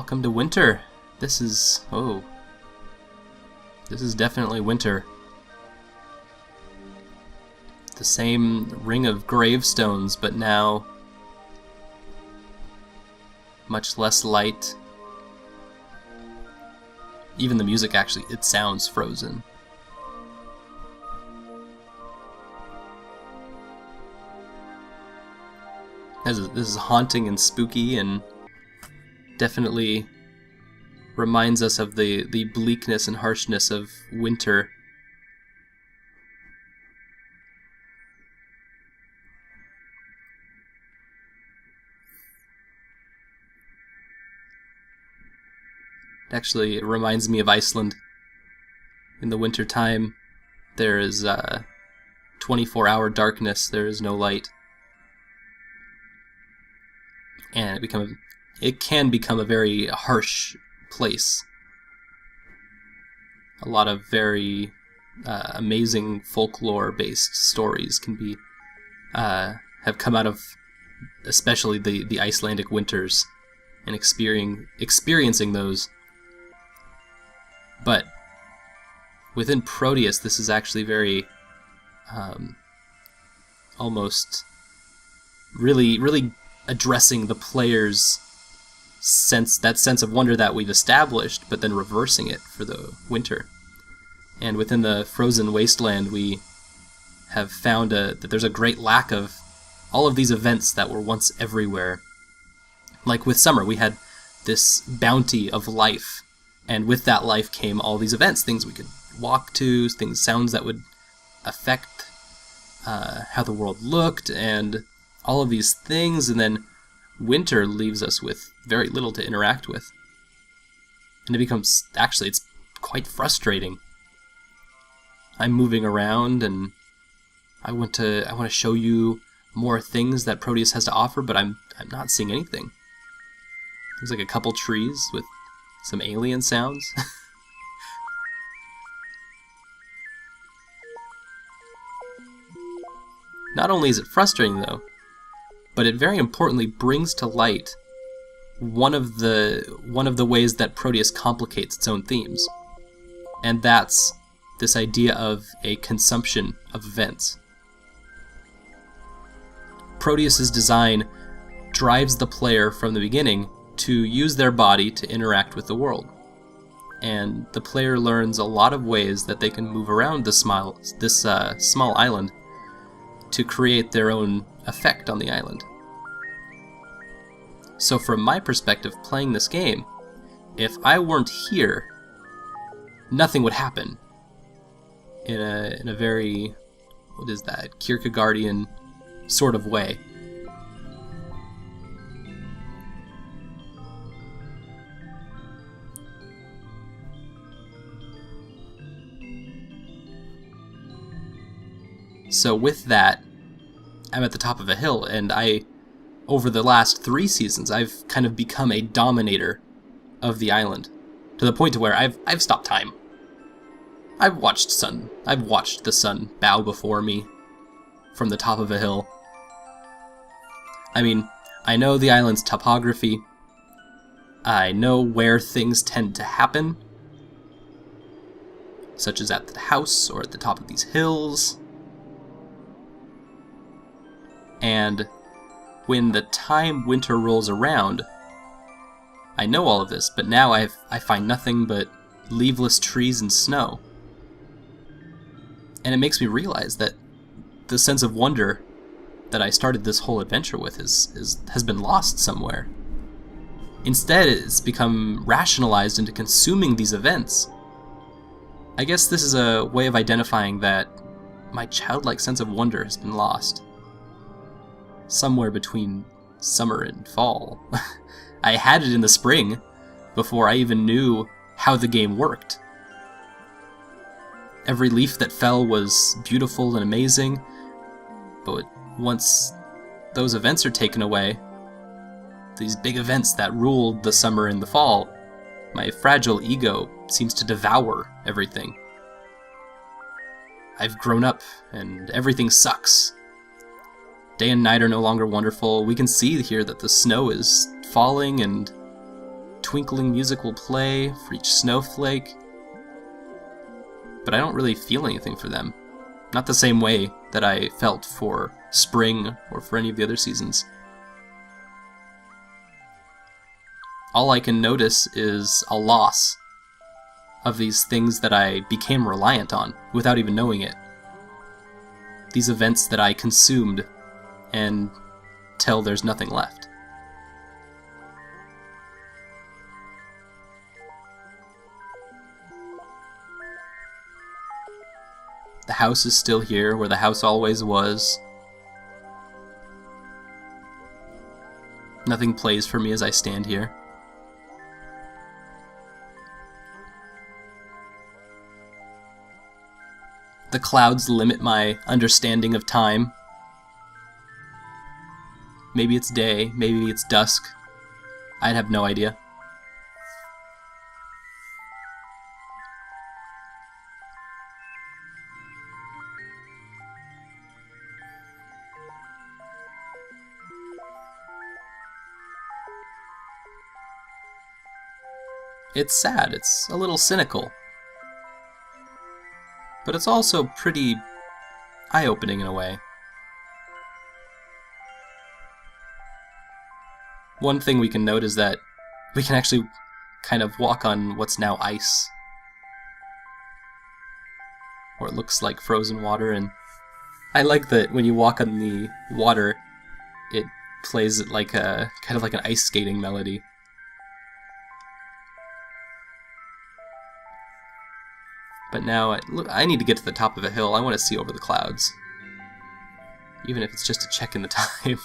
welcome to winter. This is definitely winter. The same ring of gravestones, but now much less light. Even the music, actually, it sounds frozen. This is haunting and spooky, and definitely reminds us of the bleakness and harshness of winter. Actually, it reminds me of Iceland. In the winter time, there is 24-hour darkness. There is no light, and it can become a very harsh place. A lot of very amazing folklore-based stories can be have come out of, especially the Icelandic winters, and experiencing those. But within Proteus, this is actually very, almost really addressing the player's sense of wonder that we've established, but then reversing it for the winter. And within the frozen wasteland, we have found that there's a great lack of all of these events that were once everywhere. Like with summer, we had this bounty of life. And with that life came all these events, things we could walk to, sounds that would affect how the world looked, and all of these things. And then winter leaves us with very little to interact with. And it's quite frustrating. I'm moving around, and I want to show you more things that Proteus has to offer, but I'm not seeing anything. There's like a couple trees with some alien sounds. Not only is it frustrating, though, but it very importantly brings to light one of the ways that Proteus complicates its own themes. And that's this idea of a consumption of events. Proteus's design drives the player from the beginning to use their body to interact with the world. And the player learns a lot of ways that they can move around this small island to create their own effect on the island. So from my perspective, playing this game, if I weren't here, nothing would happen. In a very, what is that, Kierkegaardian sort of way. So with that, I'm at the top of a hill, and over the last 3 seasons, I've kind of become a dominator of the island, to the point to where I've stopped time. I've watched the sun bow before me from the top of a hill. I mean, I know the island's topography. I know where things tend to happen, such as at the house or at the top of these hills. And when the time winter rolls around, I know all of this, but now I find nothing but leafless trees and snow. And it makes me realize that the sense of wonder that I started this whole adventure with has been lost somewhere. Instead, it's become rationalized into consuming these events. I guess this is a way of identifying that my childlike sense of wonder has been lost. Somewhere between summer and fall. I had it in the spring before I even knew how the game worked. Every leaf that fell was beautiful and amazing, but once those events are taken away, these big events that ruled the summer and the fall, my fragile ego seems to devour everything. I've grown up, and everything sucks. Day and night are no longer wonderful. We can see here that the snow is falling, and twinkling music will play for each snowflake, but I don't really feel anything for them. Not the same way that I felt for spring or for any of the other seasons. All I can notice is a loss of these things that I became reliant on without even knowing it. These events that I consumed until there's nothing left. The house is still here, where the house always was. Nothing plays for me as I stand here. The clouds limit my understanding of time. Maybe it's day, maybe it's dusk. I'd have no idea. It's sad, it's a little cynical. But it's also pretty eye-opening in a way. One thing we can note is that we can actually kind of walk on what's now ice. Or it looks like frozen water, and I like that when you walk on the water, it plays like a kind of like an ice skating melody. But now, I need to get to the top of a hill. I want to see over the clouds. Even if it's just to check in the time.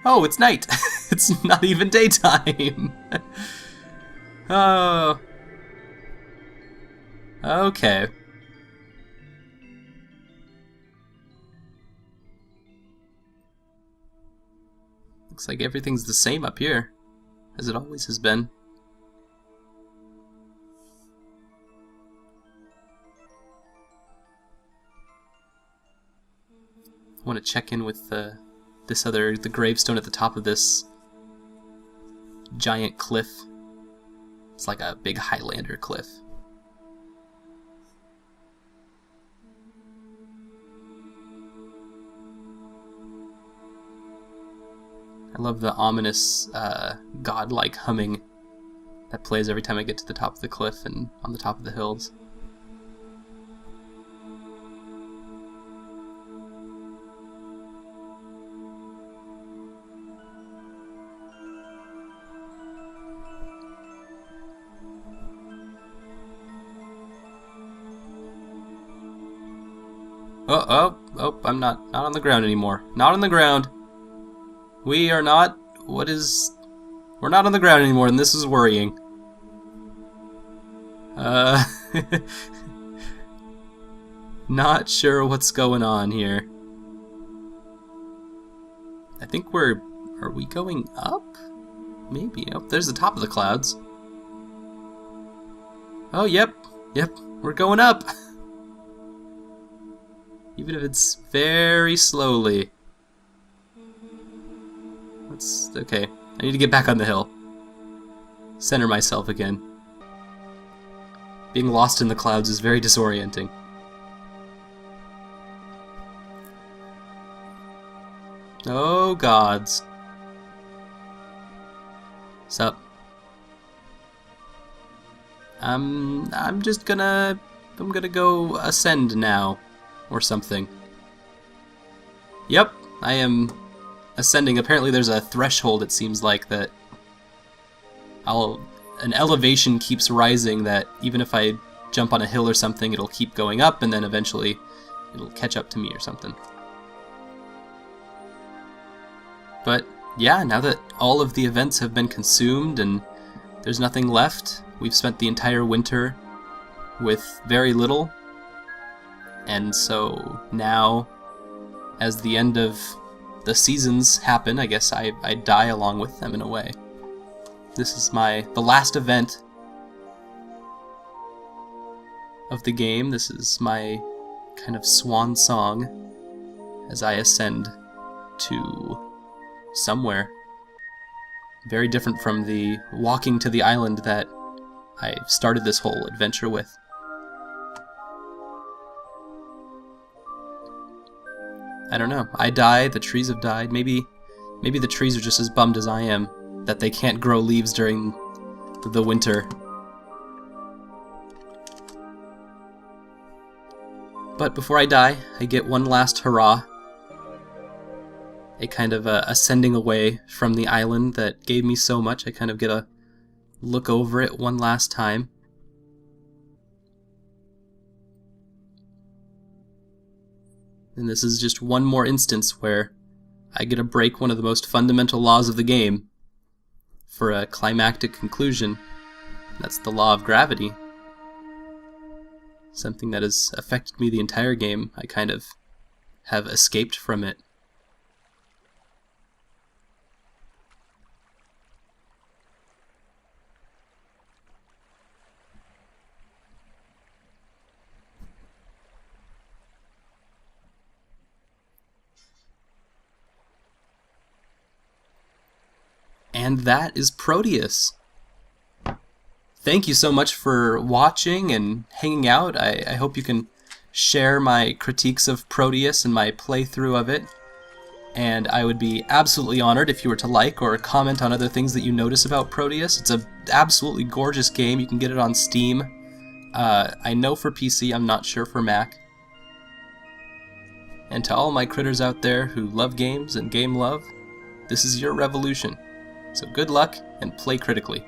Oh, it's night! It's not even daytime! Oh. Okay. Looks like everything's the same up here, as it always has been. I want to check in with the gravestone at the top of this giant cliff. It's like a big Highlander cliff. I love the ominous, godlike humming that plays every time I get to the top of the cliff and on the top of the hills. Oh, I'm not on the ground anymore. Not on the ground. We are not, we're not on the ground anymore, and this is worrying. Not sure what's going on here. I think are we going up? Maybe. Oh, there's the top of the clouds. Oh, yep, we're going up. Even if it's very slowly. Okay. I need to get back on the hill. Center myself again. Being lost in the clouds is very disorienting. Oh gods. Sup? I'm gonna go ascend now. Or something. Yep, I am ascending. Apparently there's a threshold, it seems like, that an elevation keeps rising, that even if I jump on a hill or something, it'll keep going up, and then eventually it'll catch up to me or something. But yeah, now that all of the events have been consumed and there's nothing left, we've spent the entire winter with very little. And so now, as the end of the seasons happen, I guess I die along with them in a way. This is the last event of the game. This is my kind of swan song as I ascend to somewhere. Very different from the walking to the island that I started this whole adventure with. I don't know. I die, the trees have died. Maybe the trees are just as bummed as I am that they can't grow leaves during the winter. But before I die, I get one last hurrah. A kind of ascending away from the island that gave me so much. I kind of get a look over it one last time. And this is just one more instance where I get to break one of the most fundamental laws of the game for a climactic conclusion. That's the law of gravity. Something that has affected me the entire game. I kind of have escaped from it. And that is Proteus. Thank you so much for watching and hanging out. I hope you can share my critiques of Proteus and my playthrough of it. And I would be absolutely honored if you were to like or comment on other things that you notice about Proteus. It's an absolutely gorgeous game. You can get it on Steam. I know for PC, I'm not sure for Mac. And to all my critters out there who love games and game love, this is your revolution. So good luck, and play critically.